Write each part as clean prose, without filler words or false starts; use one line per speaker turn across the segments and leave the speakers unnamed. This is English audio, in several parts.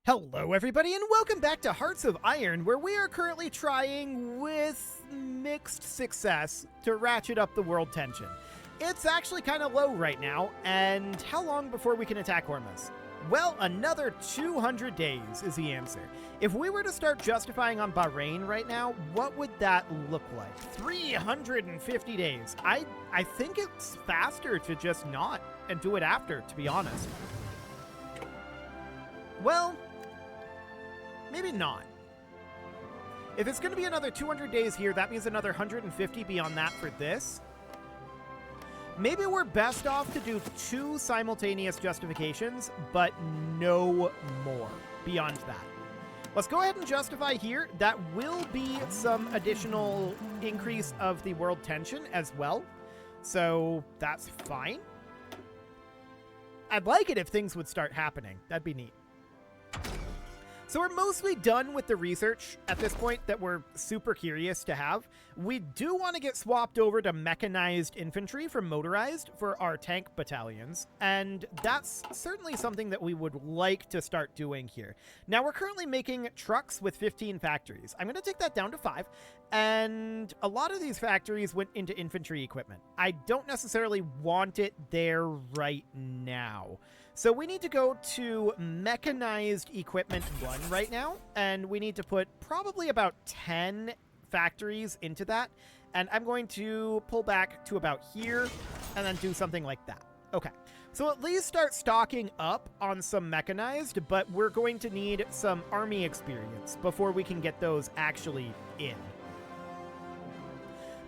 Hello everybody and welcome back to Hearts of Iron, where we are currently trying, with mixed success, to ratchet up the world tension. It's actually kind of low right now, and how long before we can attack Hormas? Well, another 200 days is the answer. If we were to start justifying on Bahrain right now, what would that look like? 350 days. I think it's faster to just not and do it after, to be honest. Well, maybe not. If it's going to be another 200 days here, that means another 150 beyond that for this. Maybe we're best off to do 2 simultaneous justifications, but no more beyond that. Let's go ahead and justify here. That will be some additional increase of the world tension as well. So that's fine. I'd like it if things would start happening. That'd be neat. So we're mostly done with the research at this point that we're super curious to have. We do want to get swapped over to mechanized infantry from motorized for our tank battalions, and that's certainly something that we would like to start doing here. Now, we're currently making trucks with 15 factories. I'm going to take that down to 5, and a lot of these factories went into infantry equipment. I don't necessarily want it there right now. So we need to go to mechanized equipment 1 right now, and we need to put probably about 10 factories into that, and I'm going to pull back to about here and then do something like that. Okay, so at least start stocking up on some mechanized, but we're going to need some army experience before we can get those actually in.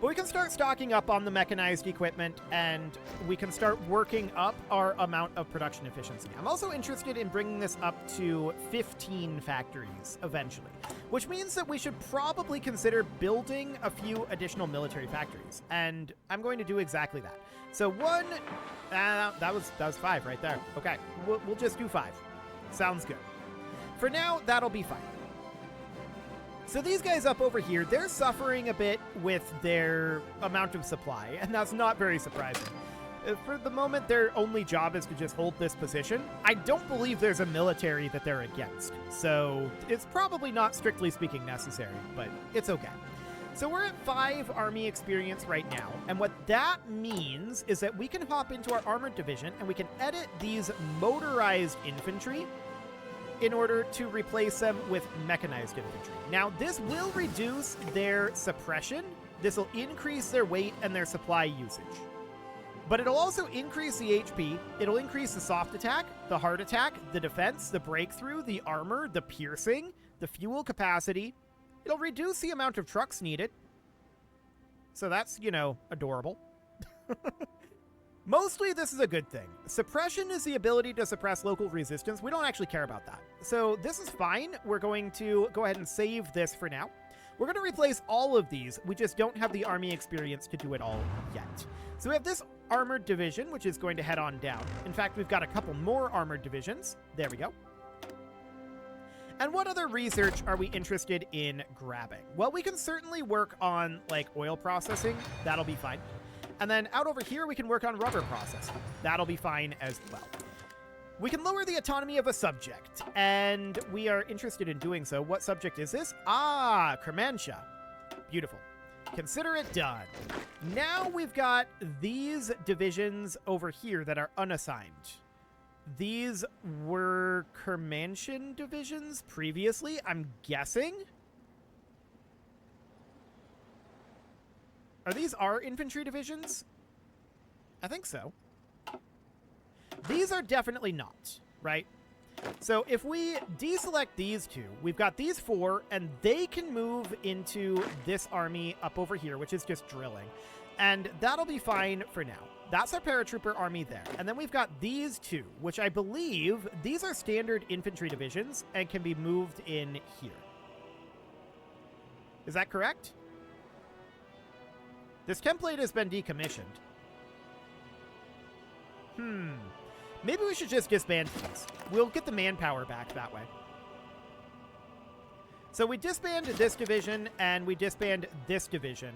But we can start stocking up on the mechanized equipment, and we can start working up our amount of production efficiency. I'm also interested in bringing this up to 15 factories eventually, which means that we should probably consider building a few additional military factories, and I'm going to do exactly that. So that was 5 right there. Okay, we'll just do 5. Sounds good. For now, that'll be fine. So these guys up over here, they're suffering a bit with their amount of supply, and that's not very surprising. For the moment, their only job is to just hold this position. I don't believe there's a military that they're against, so it's probably not strictly speaking necessary, but it's okay. So we're at 5 army experience right now, and what that means is that we can hop into our armored division and we can edit these motorized infantry in order to replace them with mechanized infantry. Now, this will reduce their suppression. This will increase their weight and their supply usage. But it'll also increase the HP. It'll increase the soft attack, the hard attack, the defense, the breakthrough, the armor, the piercing, the fuel capacity. It'll reduce the amount of trucks needed. So that's, adorable. Mostly, this is a good thing. Suppression is the ability to suppress local resistance. We don't actually care about that. So this is fine. We're going to go ahead and save this for now. We're going to replace all of these. We just don't have the army experience to do it all yet. So we have this armored division, which is going to head on down. In fact, we've got a couple more armored divisions. There we go. And what other research are we interested in grabbing? Well, we can certainly work on, oil processing. That'll be fine. And then out over here, we can work on rubber processing. That'll be fine as well. We can lower the autonomy of a subject, and we are interested in doing so. What subject is this? Ah, Kermanshah. Beautiful. Consider it done. Now we've got these divisions over here that are unassigned. These were Kermanshan divisions previously, I'm guessing. Are these our infantry divisions? I think so. These are definitely not, right? So if we deselect these 2, we've got these 4, and they can move into this army up over here, which is just drilling. And that'll be fine for now. That's our paratrooper army there. And then we've got these 2, which I believe these are standard infantry divisions and can be moved in here. Is that correct? This template has been decommissioned. Maybe we should just disband these. We'll get the manpower back that way. So we disband this division, and we disband this division.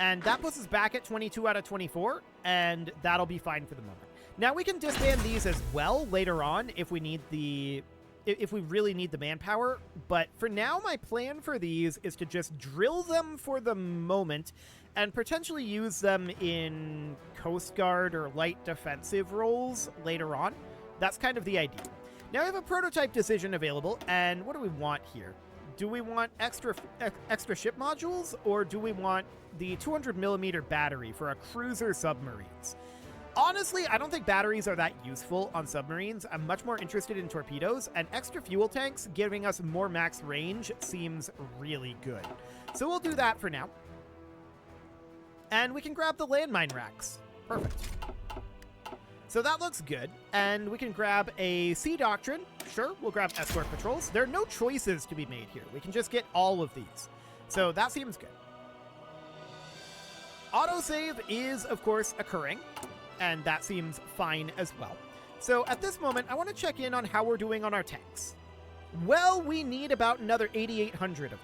And that puts us back at 22 out of 24, and that'll be fine for the moment. Now we can disband these as well later on if we need the if we really need the manpower. But for now, my plan for these is to just drill them for the moment and potentially use them in Coast Guard or light defensive roles later on. That's kind of the idea. Now we have a prototype decision available, and what do we want here? Do we want extra ship modules, or do we want the 200mm battery for our cruiser submarines? Honestly, I don't think batteries are that useful on submarines. I'm much more interested in torpedoes, and extra fuel tanks giving us more max range seems really good. So we'll do that for now. And we can grab the landmine racks. Perfect. So that looks good. And we can grab a Sea Doctrine. Sure, we'll grab escort patrols. There are no choices to be made here. We can just get all of these. So that seems good. Autosave is, of course, occurring. And that seems fine as well. So at this moment, I want to check in on how we're doing on our tanks. Well, we need about another 8,800 of them.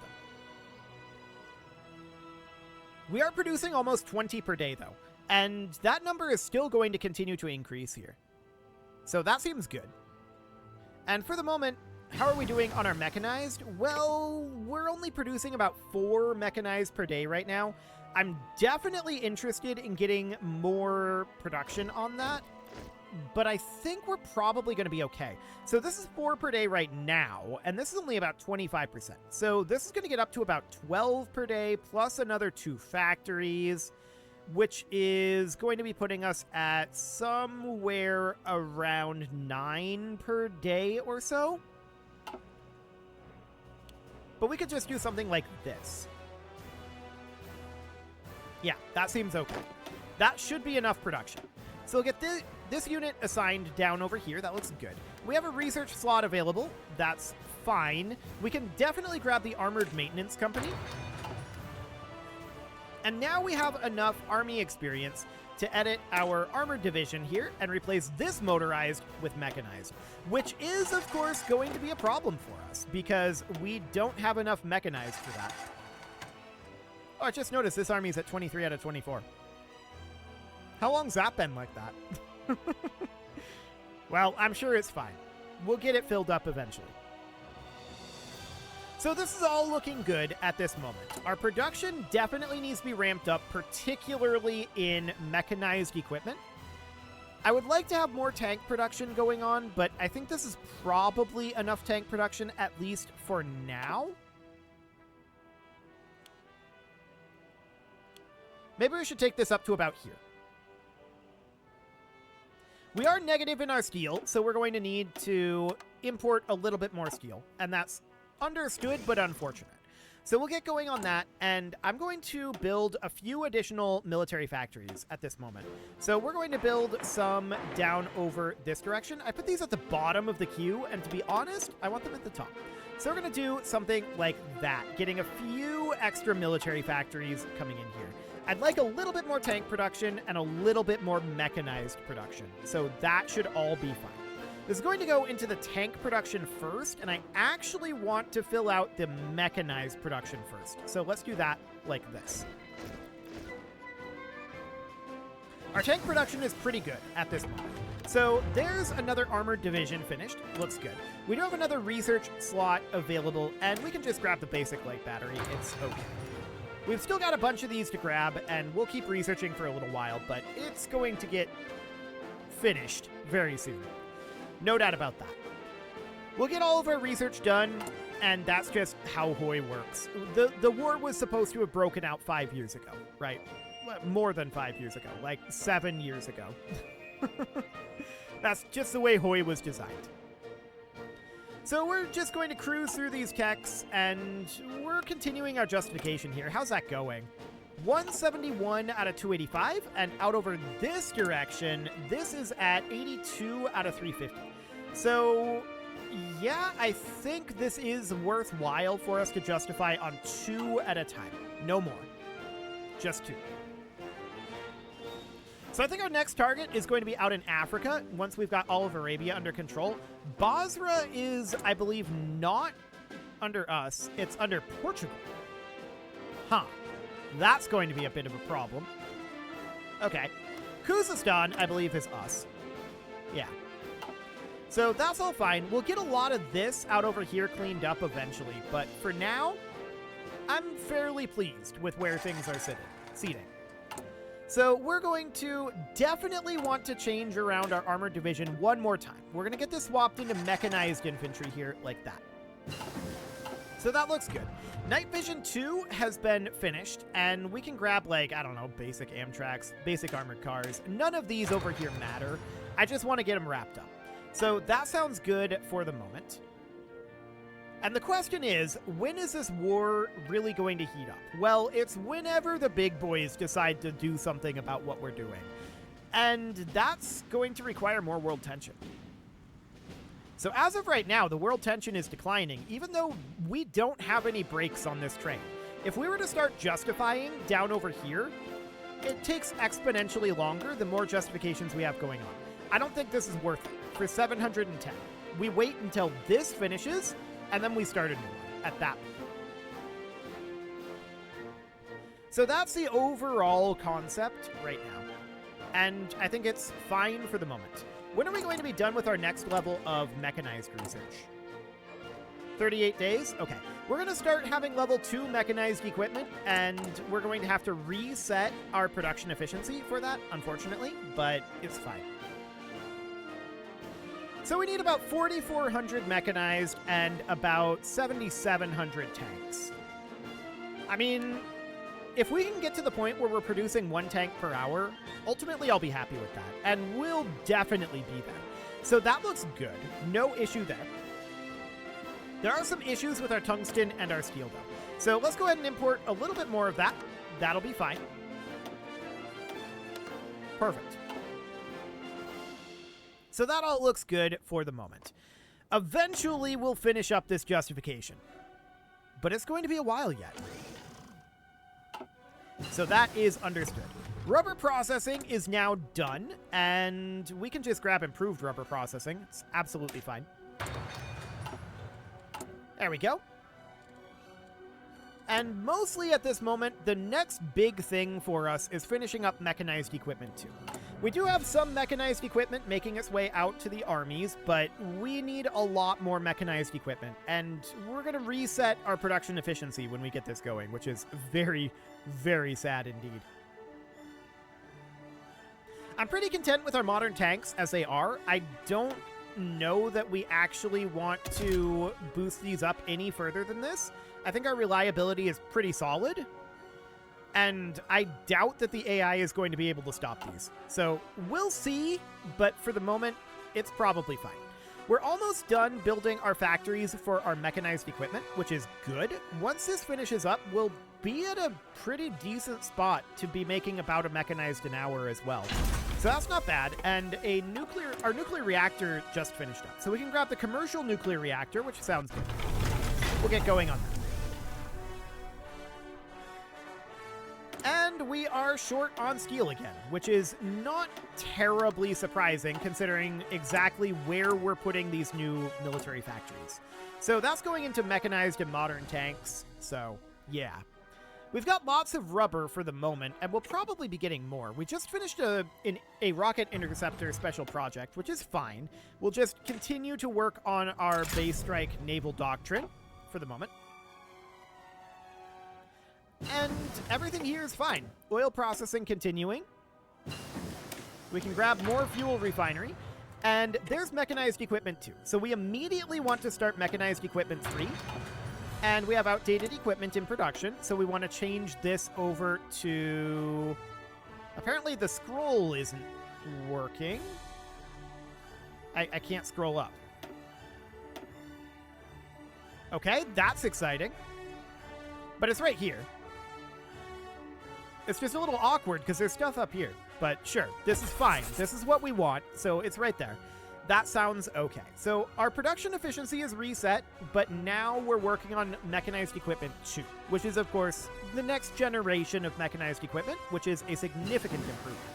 We are producing almost 20 per day, though, and that number is still going to continue to increase here. So that seems good. And for the moment, how are we doing on our mechanized? Well, we're only producing about 4 mechanized per day right now. I'm definitely interested in getting more production on that, but I think we're probably going to be okay. So this is 4 per day right now, and this is only about 25%. So this is going to get up to about 12 per day, plus another 2 factories, which is going to be putting us at somewhere around 9 per day or so. But we could just do something like this. Yeah, that seems okay. That should be enough production. So we'll get this unit assigned down over here. That looks good. We have a research slot available. That's fine. We can definitely grab the Armored Maintenance Company. And now we have enough Army experience to edit our Armored Division here and replace this motorized with mechanized, which is, of course, going to be a problem for us because we don't have enough mechanized for that. Oh, I just noticed this army's at 23 out of 24. How long's that been like that? Well, I'm sure it's fine. We'll get it filled up eventually. So this is all looking good at this moment. Our production definitely needs to be ramped up, particularly in mechanized equipment. I would like to have more tank production going on, but I think this is probably enough tank production, at least for now. Maybe we should take this up to about here. We are negative in our steel, so we're going to need to import a little bit more steel, and that's understood but unfortunate. So we'll get going on that, and I'm going to build a few additional military factories at this moment. So we're going to build some down over this direction. I put these at the bottom of the queue, and to be honest, I want them at the top. So we're going to do something like that, getting a few extra military factories coming in here. I'd like a little bit more tank production and a little bit more mechanized production. So that should all be fine. This is going to go into the tank production first, and I actually want to fill out the mechanized production first. So let's do that like this. Our tank production is pretty good at this moment. So there's another armored division finished. Looks good. We do have another research slot available, and we can just grab the basic light battery. It's okay. We've still got a bunch of these to grab, and we'll keep researching for a little while, but it's going to get finished very soon. No doubt about that. We'll get all of our research done, and that's just how Hoy works. The war was supposed to have broken out 5 years ago, right? More than 5 years ago, like 7 years ago. That's just the way Hoy was designed. So we're just going to cruise through these keks, and we're continuing our justification here. How's that going? 171 out of 285, and out over this direction, this is at 82 out of 350. So, yeah, I think this is worthwhile for us to justify on 2 at a time. No more. Just 2. So I think our next target is going to be out in Africa once we've got all of Arabia under control. Basra is, I believe, not under us. It's under Portugal. Huh. That's going to be a bit of a problem. Okay. Khuzestan, I believe, is us. Yeah. So that's all fine. We'll get a lot of this out over here cleaned up eventually, but for now, I'm fairly pleased with where things are seating. So we're going to definitely want to change around our armored division one more time. We're going to get this swapped into mechanized infantry here like that. So that looks good. Night Vision 2 has been finished, and we can grab, like, I don't know, basic Amtraks, basic armored cars. None of these over here matter. I just want to get them wrapped up. So that sounds good for the moment. And the question is, when is this war really going to heat up? Well, it's whenever the big boys decide to do something about what we're doing. And that's going to require more world tension. So as of right now, the world tension is declining, even though we don't have any brakes on this train. If we were to start justifying down over here, it takes exponentially longer the more justifications we have going on. I don't think this is worth it for 710. We wait until this finishes, and then we start a new one at that point. So that's the overall concept right now. And I think it's fine for the moment. When are we going to be done with our next level of mechanized research? 38 days? Okay. We're going to start having level 2 mechanized equipment, and we're going to have to reset our production efficiency for that, unfortunately, but it's fine. So we need about 4,400 mechanized and about 7,700 tanks. I mean, if we can get to the point where we're producing 1 tank per hour, ultimately I'll be happy with that, and we'll definitely be there. So that looks good. No issue there. There are some issues with our tungsten and our steel, though. So let's go ahead and import a little bit more of that. That'll be fine. Perfect. So that all looks good for the moment. Eventually, we'll finish up this justification. But it's going to be a while yet. So that is understood. Rubber processing is now done, and we can just grab improved rubber processing. It's absolutely fine. There we go. And mostly at this moment, the next big thing for us is finishing up mechanized equipment too. We do have some mechanized equipment making its way out to the armies, but we need a lot more mechanized equipment, and we're going to reset our production efficiency when we get this going, which is very, very sad indeed. I'm pretty content with our modern tanks as they are. I don't know that we actually want to boost these up any further than this. I think our reliability is pretty solid, and I doubt that the AI is going to be able to stop these. So we'll see, but for the moment, it's probably fine. We're almost done building our factories for our mechanized equipment, which is good. Once this finishes up, we'll be at a pretty decent spot to be making about a mechanized an hour as well. So that's not bad, and our nuclear reactor just finished up. So we can grab the commercial nuclear reactor, which sounds good. We'll get going on that. And we are short on steel again, which is not terribly surprising considering exactly where we're putting these new military factories. So that's going into mechanized and modern tanks, so yeah. We've got lots of rubber for the moment, and we'll probably be getting more. We just finished a rocket interceptor special project, which is fine. We'll just continue to work on our base strike naval doctrine for the moment. And everything here is fine. Oil processing continuing. We can grab more fuel refinery. And there's mechanized equipment too. So we immediately want to start mechanized equipment 3. And we have outdated equipment in production. So we want to change this over to... Apparently the scroll isn't working. I can't scroll up. Okay, that's exciting. But it's right here. It's just a little awkward because there's stuff up here. But sure, this is fine. This is what we want, so it's right there. That sounds okay. So our production efficiency is reset, but now we're working on mechanized equipment 2, which is, of course, the next generation of mechanized equipment, which is a significant improvement.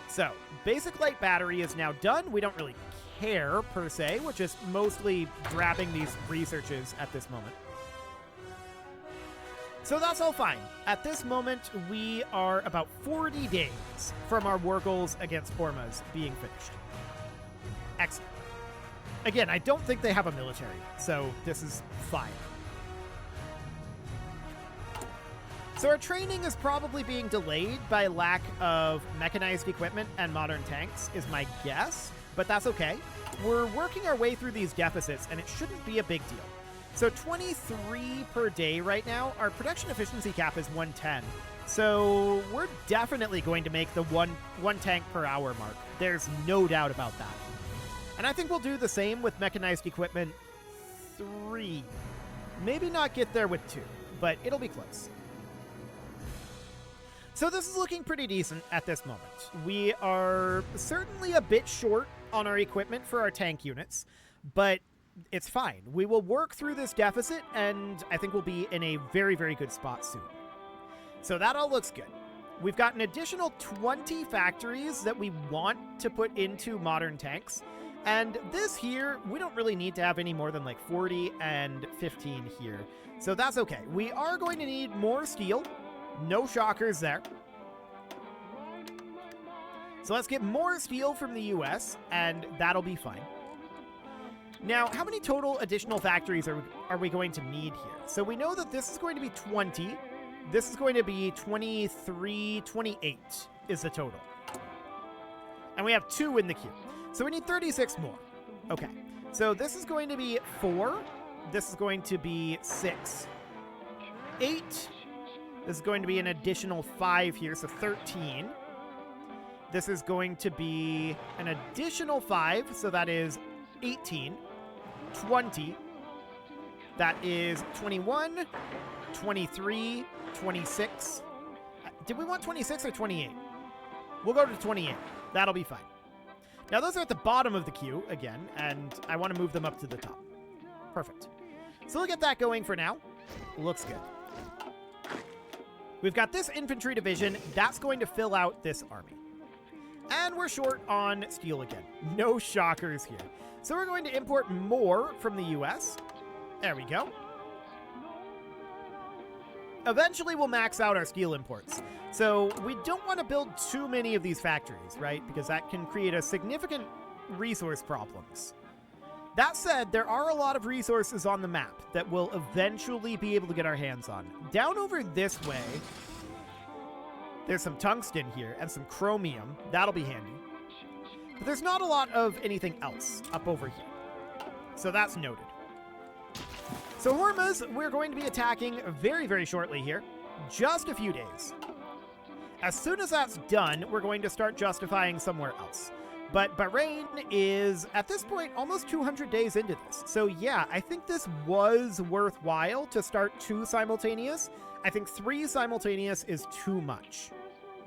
So, basic light battery is now done. We don't really care, per se. We're just mostly grabbing these researches at this moment. So that's all fine. At this moment, we are about 40 days from our war goals against Hormas being finished. Excellent. Again, I don't think they have a military, so this is fine. So our training is probably being delayed by lack of mechanized equipment and modern tanks, is my guess, but that's okay. We're working our way through these deficits, and it shouldn't be a big deal. So 23 per day right now. Our production efficiency cap is 110. So we're definitely going to make the one tank per hour mark. There's no doubt about that. And I think we'll do the same with mechanized equipment 3. Maybe not get there with 2, but it'll be close. So this is looking pretty decent at this moment. We are certainly a bit short on our equipment for our tank units, but it's fine. We will work through this deficit, and I think we'll be in a very, very good spot soon. So that all looks good. We've got an additional 20 factories that we want to put into modern tanks. And this here, we don't really need to have any more than like 40 and 15 here. So that's okay. We are going to need more steel. No shockers there. So let's get more steel from the US, and that'll be fine. Now, how many total additional factories are we going to need here? So we know that this is going to be 20. This is going to be 23, 28 is the total. And we have 2 in the queue. So we need 36 more. Okay. So this is going to be 4. This is going to be 6. 8. This is going to be an additional 5 here, so 13. This is going to be an additional 5, so that is 18. 20. That is 21, 23, 26. Did we want 26 or 28? We'll go to 28. That'll be fine. Now, those are at the bottom of the queue, again, and I want to move them up to the top. Perfect. So we'll get that going for now. Looks good. We've got this infantry division. That's going to fill out this army. And we're short on steel again. No shockers here. So we're going to import more from the US. There we go. Eventually, we'll max out our steel imports. So we don't want to build too many of these factories, right? Because that can create a significant resource problems. That said, there are a lot of resources on the map that we'll eventually be able to get our hands on. Down over this way, there's some tungsten here and some chromium. That'll be handy. But there's not a lot of anything else up over here. So that's noted. So Hormas, we're going to be attacking very, very shortly here. Just a few days. As soon as that's done, we're going to start justifying somewhere else. But Bahrain is, at this point, almost 200 days into this. So yeah, I think this was worthwhile to start 2 simultaneous. I think 3 simultaneous is too much.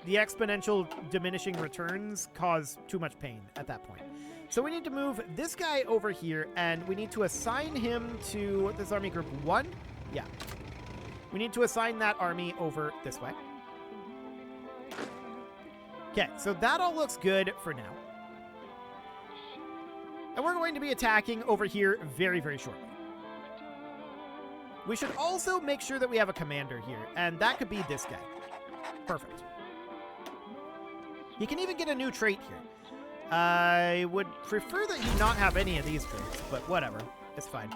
The exponential diminishing returns cause too much pain at that point. So we need to move this guy over here, and we need to assign him to this army group 1. Yeah. We need to assign that army over this way. Okay, so that all looks good for now. And we're going to be attacking over here very, very shortly. We should also make sure that we have a commander here, and that could be this guy. Perfect. You can even get a new trait here. I would prefer that you not have any of these traits, but whatever. It's fine.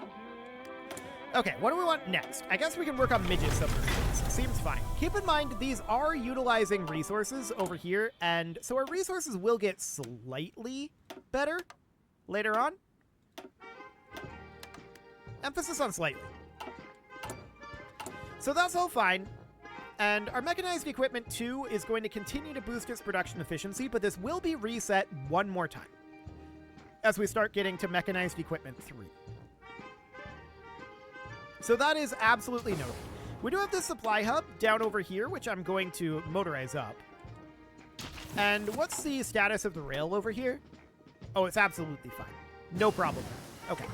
Okay, what do we want next? I guess we can work on midget submarines. Seems fine. Keep in mind, these are utilizing resources over here, and so our resources will get slightly better later on. Emphasis on slightly. So that's all fine. And our mechanized equipment 2 is going to continue to boost its production efficiency, but this will be reset one more time as we start getting to mechanized equipment 3. So that is absolutely noted. We do have this supply hub down over here, which I'm going to motorize up. And what's the status of the rail over here? Oh, it's absolutely fine. No problem. Okay.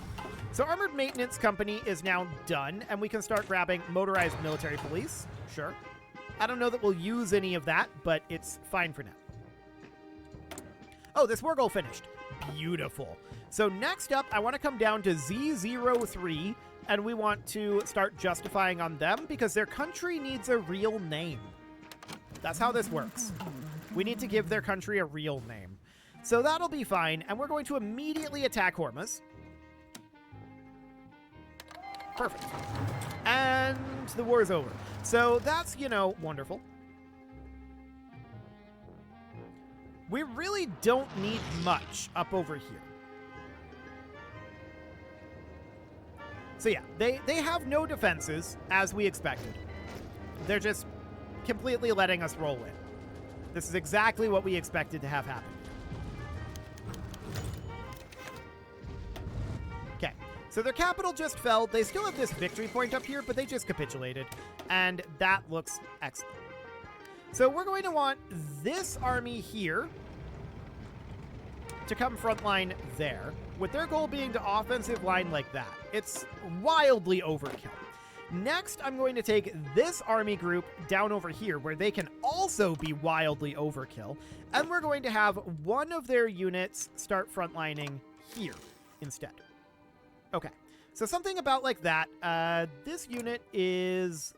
So Armored Maintenance Company is now done, and we can start grabbing motorized military police. Sure. I don't know that we'll use any of that, but it's fine for now. Oh, this war goal finished. Beautiful. So next up, I want to come down to Z03, and we want to start justifying on them because their country needs a real name. That's how this works. We need to give their country a real name. So that'll be fine, and we're going to immediately attack Hormas. Perfect. And the war is over. So that's, you know, wonderful. We really don't need much up over here. So yeah, they have no defenses, as we expected. They're just completely letting us roll in. This is exactly what we expected to have happen. Okay, so their capital just fell. They still have this victory point up here, but they just capitulated, and that looks excellent. So we're going to want this army here to come frontline there, with their goal being to offensive line like that. It's wildly overkill. Next, I'm going to take this army group down over here, where they can also be wildly overkill, and we're going to have one of their units start frontlining here instead. Okay, so something about like that. This unit is...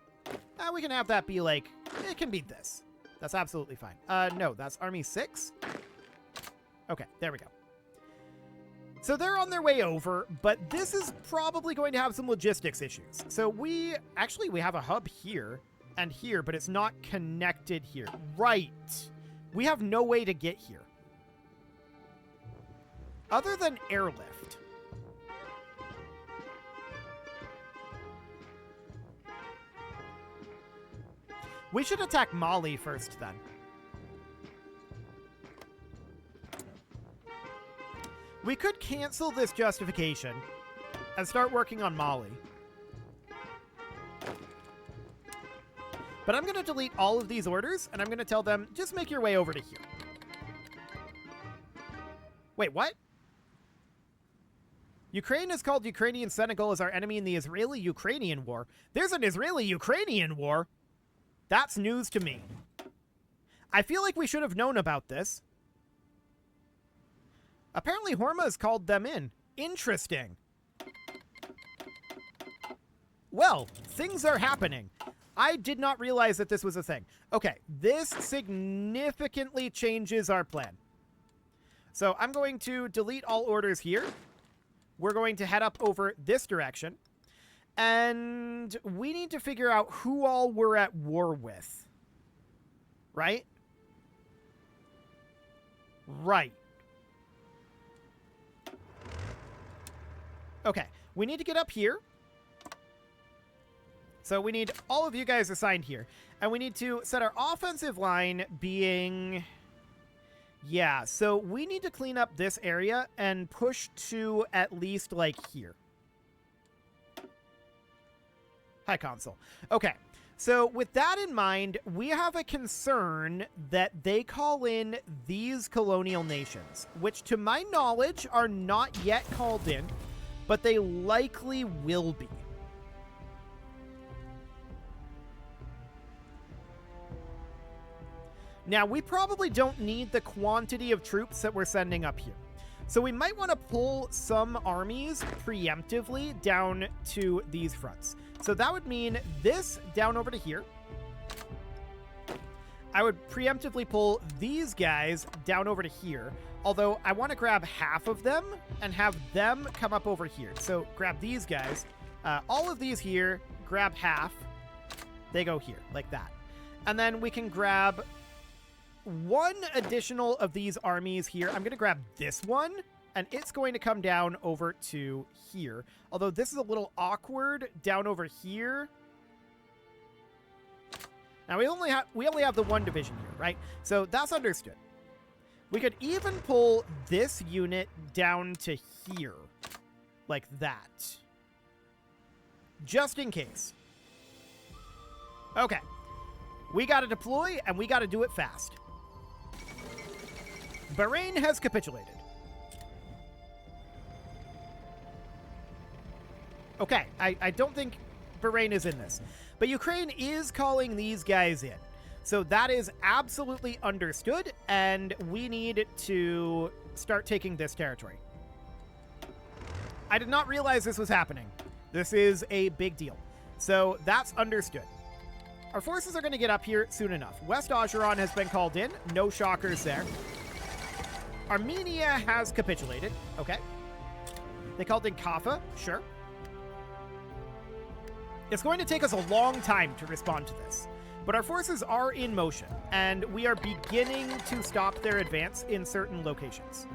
we can have that be like... It can be this. That's absolutely fine. No, that's Army 6. Okay, there we go. So they're on their way over, but this is probably going to have some logistics issues. So we have a hub here and here, but it's not connected here. Right. We have no way to get here. Other than airlift. We should attack Mali first then. We could cancel this justification and start working on Mali. But I'm going to delete all of these orders, and I'm going to tell them, just make your way over to here. Wait, what? Ukraine has called Ukrainian Senegal as our enemy in the Israeli-Ukrainian war. There's an Israeli-Ukrainian war? That's news to me. I feel like we should have known about this. Apparently Hormas called them in. Interesting. Well, things are happening. I did not realize that this was a thing. Okay, this significantly changes our plan. So I'm going to delete all orders here. We're going to head up over this direction. And we need to figure out who all we're at war with. Right? Right. Okay, we need to get up here. So we need all of you guys assigned here. And we need to set our offensive line being... Yeah, so we need to clean up this area and push to at least, like, here. Hi, console. Okay, so with that in mind, we have a concern that they call in these colonial nations, which to my knowledge are not yet called in, but they likely will be. Now, we probably don't need the quantity of troops that we're sending up here. So we might want to pull some armies preemptively down to these fronts. So that would mean this down over to here. I would preemptively pull these guys down over to here. Although I want to grab half of them and have them come up over here. So grab these guys. All of these here, grab half. They go here, like that. And then we can grab... one additional of these armies here. I'm going to grab this one, and it's going to come down over to here. Although this is a little awkward down over here. Now, we only have the one division here, right? So that's understood. We could even pull this unit down to here, like that. Just in case. Okay. We got to deploy, and we got to do it fast. Bahrain has capitulated. Okay, I don't think Bahrain is in this. But Ukraine is calling these guys in. So that is absolutely understood, and we need to start taking this territory. I did not realize this was happening. This is a big deal. So that's understood. Our forces are going to get up here soon enough. West Ogeron has been called in. No shockers there. Armenia has capitulated. Okay. They called in Kaffa. Sure. It's going to take us a long time to respond to this, but our forces are in motion, and we are beginning to stop their advance in certain locations.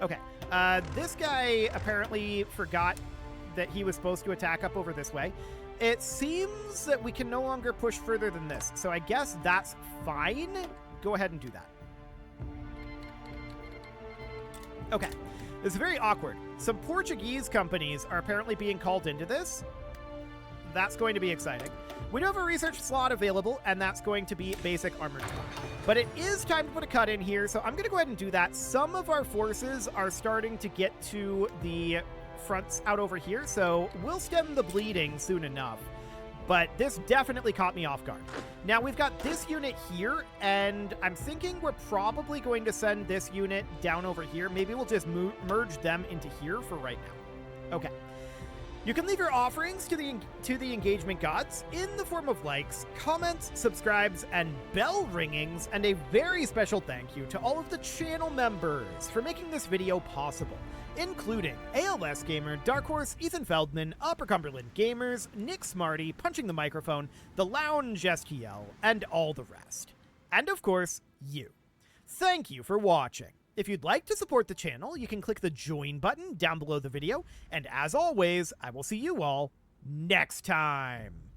Okay, this guy apparently forgot that he was supposed to attack up over this way. It seems that we can no longer push further than this, so I guess that's fine. Go ahead and do that. Okay, this is very awkward. Some Portuguese companies are apparently being called into this. That's going to be exciting. We do have a research slot available, and that's going to be basic armored slot. But it is time to put a cut in here, so I'm going to go ahead and do that. Some of our forces are starting to get to the fronts out over here, so we'll stem the bleeding soon enough. But this definitely caught me off guard. Now, we've got this unit here, and I'm thinking we're probably going to send this unit down over here. Maybe we'll just merge them into here for right now. Okay. You can leave your offerings to the engagement gods in the form of likes, comments, subscribes, and bell ringings, and a very special thank you to all of the channel members for making this video possible, including ALS Gamer, Dark Horse, Ethan Feldman, Upper Cumberland Gamers, Nick Smarty, Punching the Microphone, The Lounge STL, and all the rest. And of course, you. Thank you for watching. If you'd like to support the channel, you can click the join button down below the video, and as always, I will see you all next time.